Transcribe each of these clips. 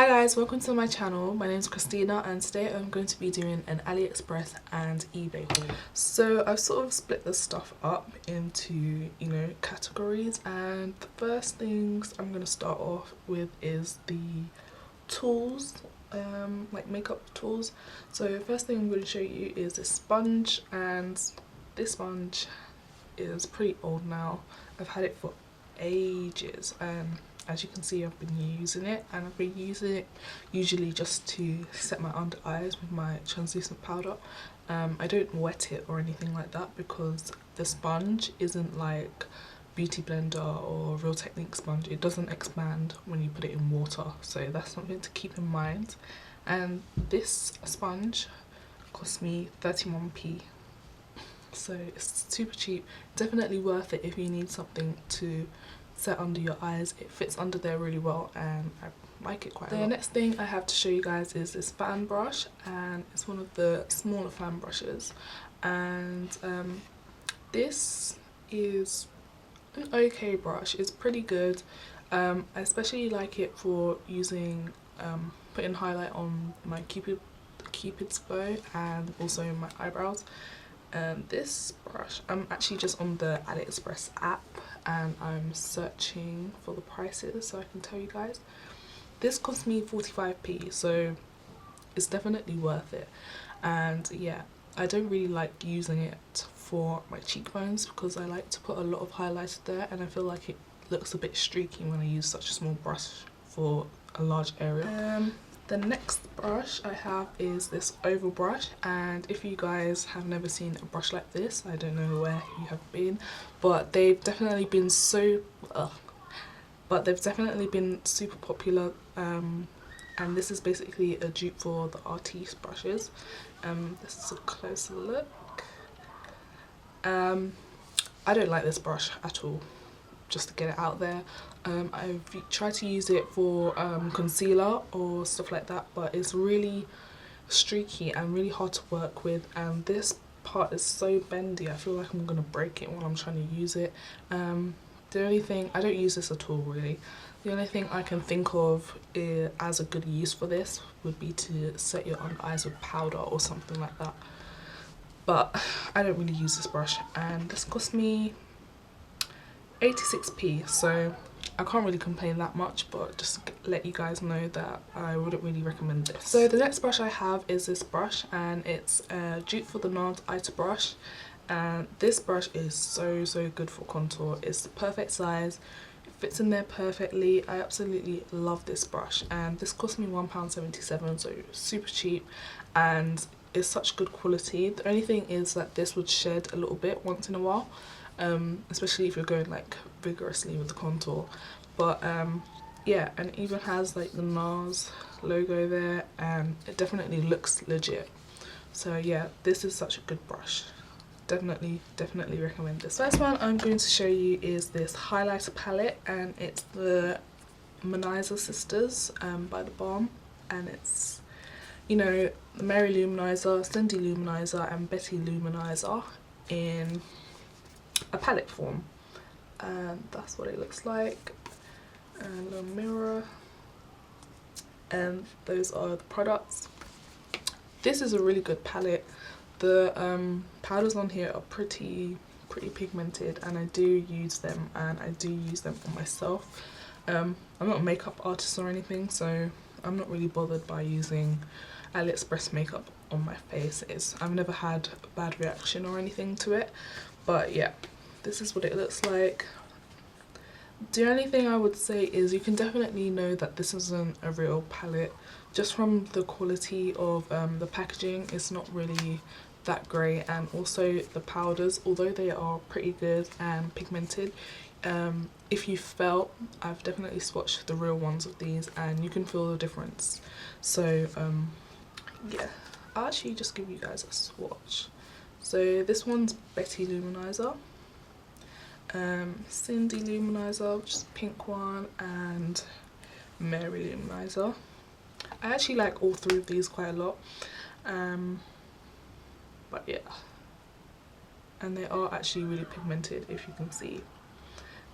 Hi guys, welcome to my channel. My name is Christina and today I'm going to be doing an AliExpress and eBay haul. So I've sort of split this stuff up into, categories, and the first things I'm going to start off with is the tools, like makeup tools. So first thing I'm going to show you is this sponge, and this sponge is pretty old now. I've had it for ages, and as you can see I've been using it, and I've been using it usually just to set my under eyes with my translucent powder. I don't wet it or anything like that because the sponge isn't like Beauty Blender or Real Technique sponge. It doesn't expand when you put it in water, so that's something to keep in mind. And this sponge cost me 31p, so it's super cheap. Definitely worth it if you need something to set under your eyes. It fits under there really well and I like it quite a lot. The next thing I have to show you guys is this fan brush, and it's one of the smaller fan brushes, and this is an okay brush. It's pretty good. I especially like it for using putting highlight on my cupid's bow and also my eyebrows. This brush, I'm actually just on the Aliexpress app and I'm searching for the prices so I can tell you guys. This cost me 45p, so it's definitely worth it. And yeah, I don't really like using it for my cheekbones because I like to put a lot of highlighter there, and I feel like it looks a bit streaky when I use such a small brush for a large area. The next brush I have is this oval brush, and if you guys have never seen a brush like this, I don't know where you have been, but they've definitely been super popular, and this is basically a dupe for the Artiste brushes. This is a closer look. I don't like this brush at all, just to get it out there. I've tried to use it for concealer or stuff like that, but it's really streaky and really hard to work with, and this part is so bendy. I feel like I'm gonna break it while I'm trying to use it. The only thing, I don't use this at all really. The only thing I can think of as a good use for this would be to set your under eyes with powder or something like that, but I don't really use this brush, and this cost me 86p, so I can't really complain that much, but just to let you guys know that I wouldn't really recommend this. So the next brush I have is this brush, and it's a dupe for the NARS Ita brush, and this brush is so good for contour. It's the perfect size, it fits in there perfectly. I absolutely love this brush, and this cost me £1.77, so super cheap, and it's such good quality. The only thing is that this would shed a little bit once in a while, especially if you're going like vigorously with the contour, but yeah, and it even has like the NARS logo there, and it definitely looks legit. So yeah, this is such a good brush. Definitely recommend this. First one I'm going to show you is this highlighter palette, and it's the Luminizer Sisters by The Balm, and it's, the Mary Luminizer, Cindy Luminizer and Betty Luminizer in a palette form, and that's what it looks like. And a mirror, and those are the products. This is a really good palette. The powders on here are pretty pigmented, and I do use them, and I do use them for myself. I'm not a makeup artist or anything, so I'm not really bothered by using AliExpress makeup on my face. I've never had a bad reaction or anything to it, but yeah, this is what it looks like. The only thing I would say is you can definitely know that this isn't a real palette just from the quality of the packaging. It's not really that great, and also the powders, although they are pretty good and pigmented, if you felt, I've definitely swatched the real ones of these and you can feel the difference. So yeah, I'll actually just give you guys a swatch. So this one's Betty Luminizer, Cindy Luminizer, which is a pink one, and Mary Luminizer. I actually like all three of these quite a lot, but yeah, and they are actually really pigmented, if you can see.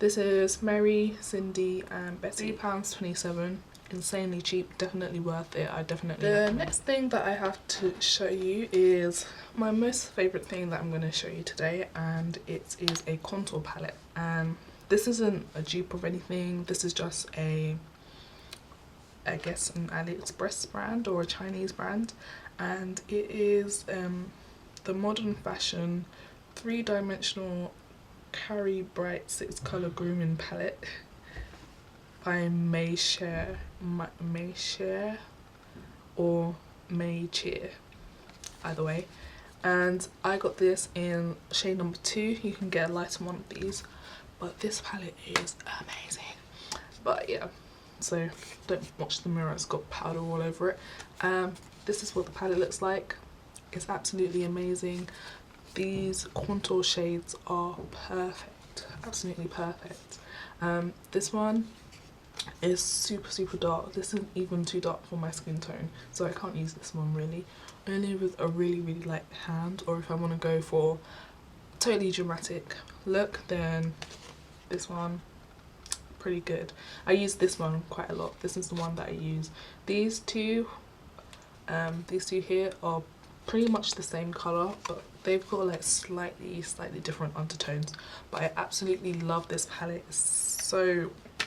This is Mary, Cindy and Betty, £3.27. insanely cheap, definitely worth it. I definitely recommend. The next thing that I have to show you is my most favourite thing that I'm going to show you today, and it is a contour palette. And this isn't a dupe of anything, this is just a, I guess, an Aliexpress brand or a Chinese brand, and it is the Modern Fashion 3-dimensional Carry Bright 6-colour grooming palette by May Share or May Cheer, either way. And I got this in shade number 2. You can get a lighter one of these, but this palette is amazing. But yeah, so don't watch the mirror, it's got powder all over it. This is what the palette looks like. It's absolutely amazing. These contour shades are perfect, absolutely perfect. This one is super dark. This isn't even too dark for my skin tone, so I can't use this one really. Only with a really light hand, or if I want to go for totally dramatic look, then this one, pretty good. I use this one quite a lot. This is the one that I use. These two here are pretty much the same colour, but they've got like slightly different undertones. But I absolutely love this palette. It's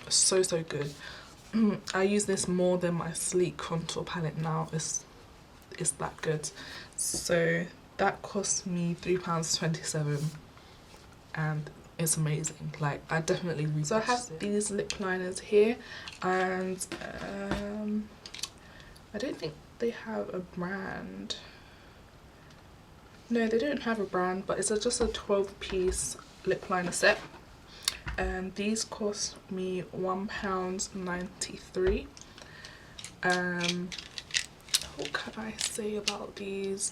so good. I use this more than my sleek contour palette now. It's that good. So that cost me £3.27 and it's amazing. Like, I definitely repurchased it. So I have these lip liners here, and I don't think they have a brand. No, they don't have a brand, but it's just a 12-piece lip liner set. And these cost me £1.93. What can I say about these?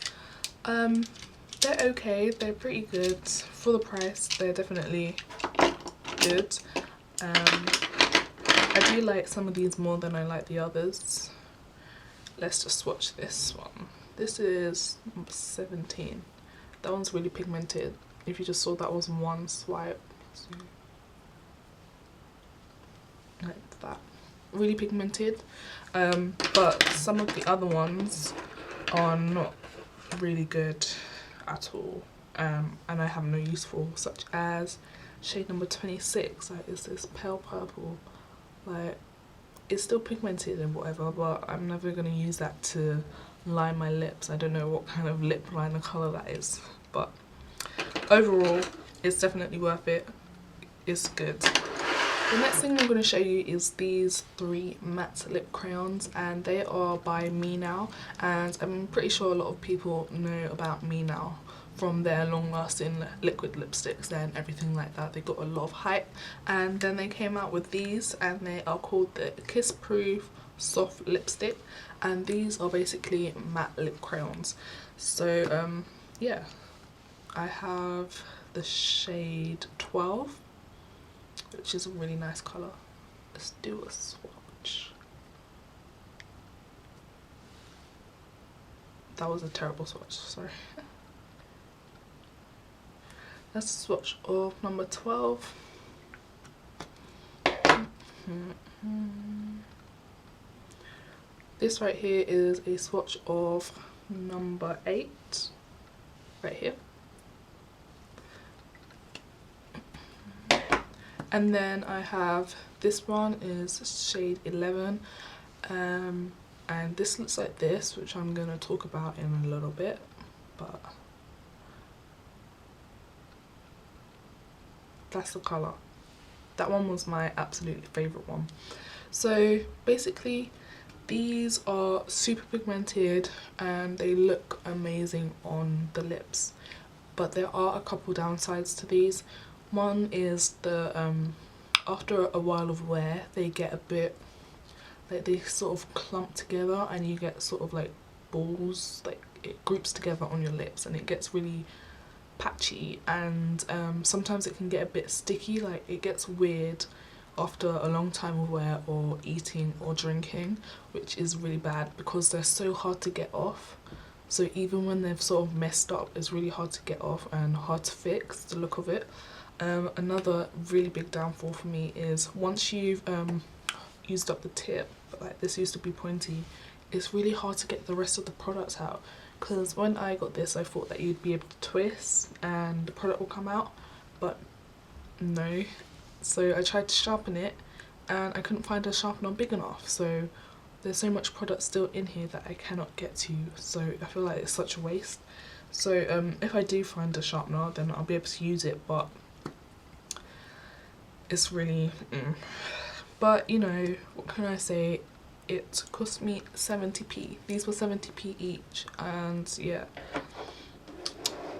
They're okay, they're pretty good. For the price, they're definitely good. I do like some of these more than I like the others. Let's just swatch this one. This is number 17. That one's really pigmented. If you just saw, that was one swipe. So, like that. Really pigmented. But some of the other ones are not really good at all. And I have no use for, such as shade number 26. Like, it's this pale purple. Like, it's still pigmented and whatever, but I'm never going to use that to line my lips. I don't know what kind of lip liner colour that is, but overall it's definitely worth it. It's good. The next thing I'm going to show you is these 3 matte lip crayons, and they are by Me Now, and I'm pretty sure a lot of people know about Me Now from their long-lasting liquid lipsticks and everything like that. They got a lot of hype, and then they came out with these, and they are called the Kiss Proof Soft Lipstick, and these are basically matte lip crayons. So yeah, I have the shade 12, which is a really nice colour. Let's do a swatch. That was a terrible swatch, sorry. That's a swatch of number 12. This right here is a swatch of number 8, right here. And then I have, this one is shade 11, and this looks like this, which I'm going to talk about in a little bit, but that's the colour. That one was my absolute favourite one. So basically these are super pigmented and they look amazing on the lips, but there are a couple downsides to these. One is the after a while of wear, they get a bit like, they sort of clump together and you get sort of like balls, like it groups together on your lips and it gets really patchy, and sometimes it can get a bit sticky. Like, it gets weird after a long time of wear or eating or drinking, which is really bad because they're so hard to get off. So even when they've sort of messed up, it's really hard to get off and hard to fix the look of it. Another really big downfall for me is once you've used up the tip, but like this used to be pointy, it's really hard to get the rest of the products out, because when I got this I thought that you'd be able to twist and the product will come out, but no. So I tried to sharpen it and I couldn't find a sharpener big enough, so there's so much product still in here that I cannot get to, so I feel like it's such a waste. So if I do find a sharpener then I'll be able to use it, but it's really but you know, what can I say, it cost me 70p. These were 70p each, and yeah,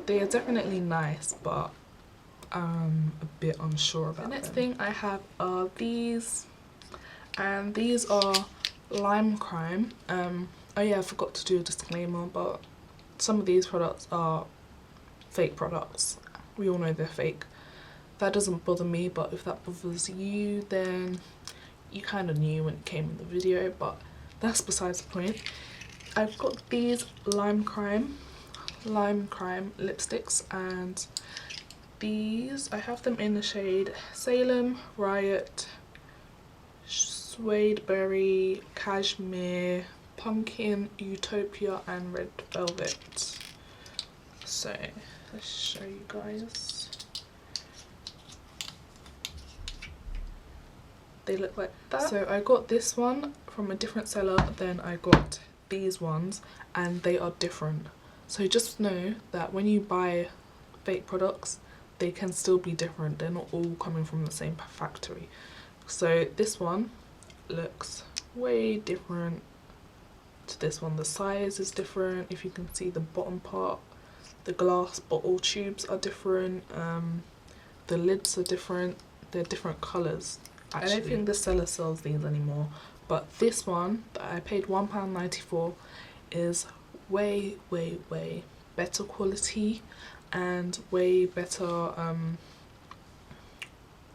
they are definitely nice, but I'm a bit unsure about them. The next thing I have are these, and these are Lime Crime. Oh yeah, I forgot to do a disclaimer, but some of these products are fake products. We all know they're fake. That doesn't bother me, but if that bothers you, then you kind of knew when it came in the video, but that's besides the point. I've got these Lime Crime lipsticks, and these, I have them in the shade Salem, Riot, Suede Berry, Cashmere, Pumpkin, Utopia and Red Velvet. So let's show you guys. They look like that. So I got this one from a different seller, then I got these ones, and they are different. So just know that when you buy fake products, they can still be different. They're not all coming from the same factory. So this one looks way different to this one. The size is different. If you can see the bottom part, the glass bottle tubes are different. The lids are different. They're different colours. Actually, I don't think the seller sells these anymore, but this one that I paid £1.90 for is way better quality and way better,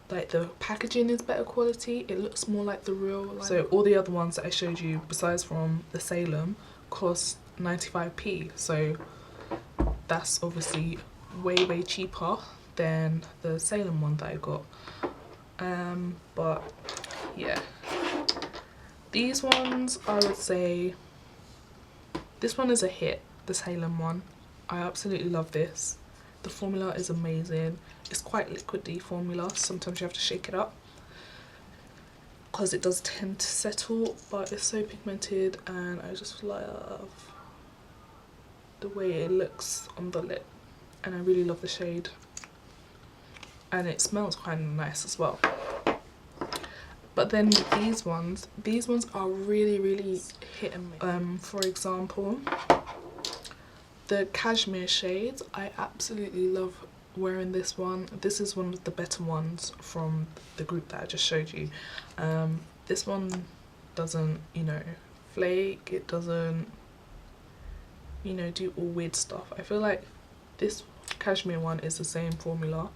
like the packaging is better quality. It looks more like the real Lime. So all the other ones that I showed you besides from the Salem cost 95p, so that's obviously way cheaper than the Salem one that I got. But yeah, these ones, I would say this one is a hit, the Salem one. I absolutely love this. The formula is amazing. It's quite liquidy formula, sometimes you have to shake it up because it does tend to settle, but it's so pigmented and I just love the way it looks on the lip, and I really love the shade, and it smells kind of nice as well. But then these ones are really hit and miss. For example, the Cashmere shades, I absolutely love wearing this one. This is one of the better ones from the group that I just showed you. This one doesn't, you know, flake, it doesn't, you know, do all weird stuff. I feel like this Cashmere one is the same formula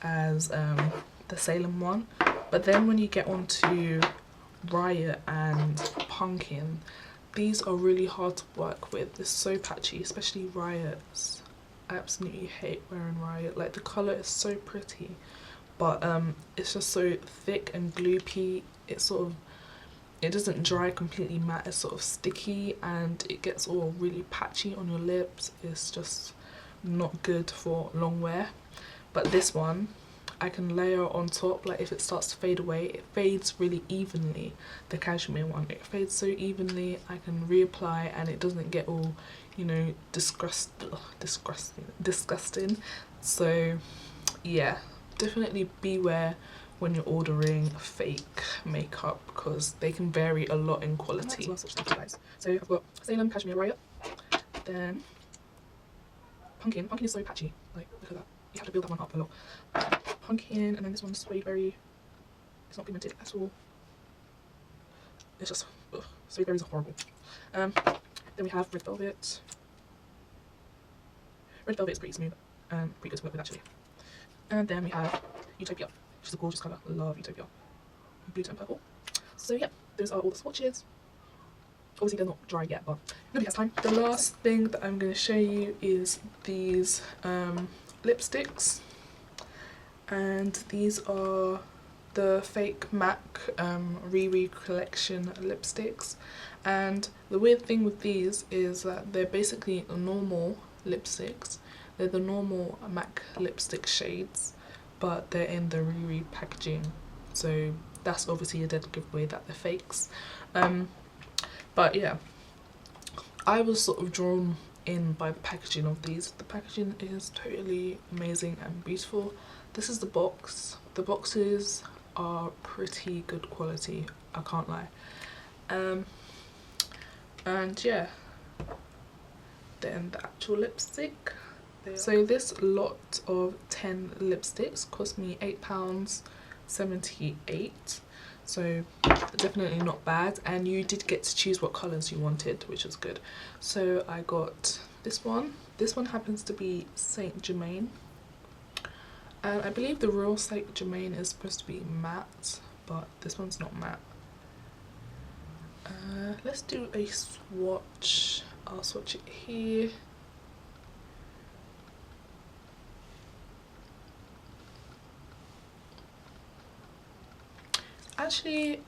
as the Salem one, but then when you get onto Riot and Pumpkin, these are really hard to work with. They're so patchy, especially Riots. I absolutely hate wearing Riot. Like, the colour is so pretty, but it's just so thick and gloopy. It sort of, it doesn't dry completely matte, it's sort of sticky and it gets all really patchy on your lips. It's just not good for long wear. But this one, I can layer on top. Like, if it starts to fade away, it fades really evenly. The Cashmere one, it fades so evenly. I can reapply and it doesn't get all, you know, disgusting. So yeah, definitely beware when you're ordering fake makeup, because they can vary a lot in quality. So I've got Salem, Cashmere, Riot, then Pumpkin. Pumpkin is so patchy, like, look at that. You have to build that one up a lot. Pumpkin, and then this one's Suede Berry. It's not pigmented at all. It's just, ugh, Suede Berries are horrible. Then we have Red Velvet. Red Velvet is pretty smooth and pretty good to work with, actually. And then we have Utopia, which is a gorgeous colour. I love Utopia. Blue and purple. So yeah, those are all the swatches. Obviously they're not dry yet, but nobody has time. The last thing that I'm going to show you is these lipsticks, and these are the fake MAC Riri collection lipsticks, and the weird thing with these is that they're basically normal lipsticks. They're the normal MAC lipstick shades, but they're in the Riri packaging, so that's obviously a dead giveaway that they're fakes. But yeah, I was sort of drawn in by the packaging of these. The packaging is totally amazing and beautiful. This is the box. The boxes are pretty good quality, I can't lie. And yeah, then the actual lipstick. So this lot of 10 lipsticks cost me £8.78, so definitely not bad, and you did get to choose what colours you wanted, which was good. So I got this one. This one happens to be Saint Germain, and I believe the real Saint Germain is supposed to be matte, but this one's not matte. Let's do a swatch. I'll swatch it here. Actually,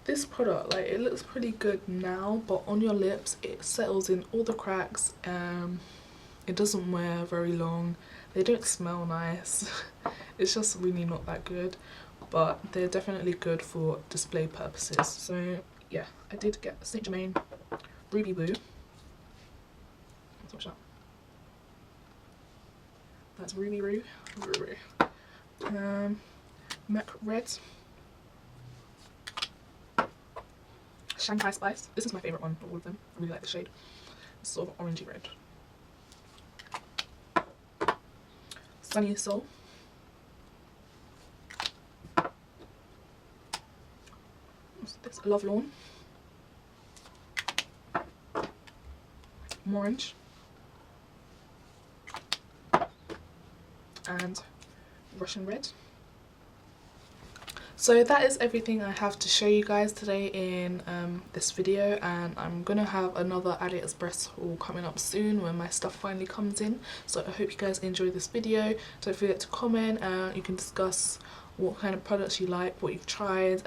this product, like, it looks pretty good now, but on your lips it settles in all the cracks. It doesn't wear very long. They don't smell nice. It's just really not that good, but they're definitely good for display purposes. So yeah, I did get Saint Germain Ruby Woo. Let's watch that. That's Ruby Woo. MAC Red. Shanghai Spice. This is my favourite one of all of them. I really like the shade. It's sort of orangey red. Sunny Soul. What's this? Love Lawn. Orange. And Russian Red. So that is everything I have to show you guys today in this video, and I'm gonna have another Aliexpress haul coming up soon when my stuff finally comes in. So I hope you guys enjoy this video. Don't forget to comment. You can discuss what kind of products you like, what you've tried,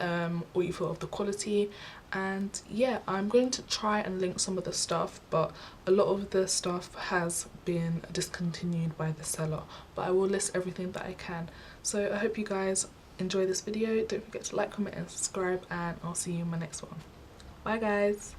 what you thought of the quality. And yeah, I'm going to try and link some of the stuff, but a lot of the stuff has been discontinued by the seller, but I will list everything that I can. So I hope you guys enjoy this video. Don't forget to like, comment and subscribe, and I'll see you in my next one. Bye guys.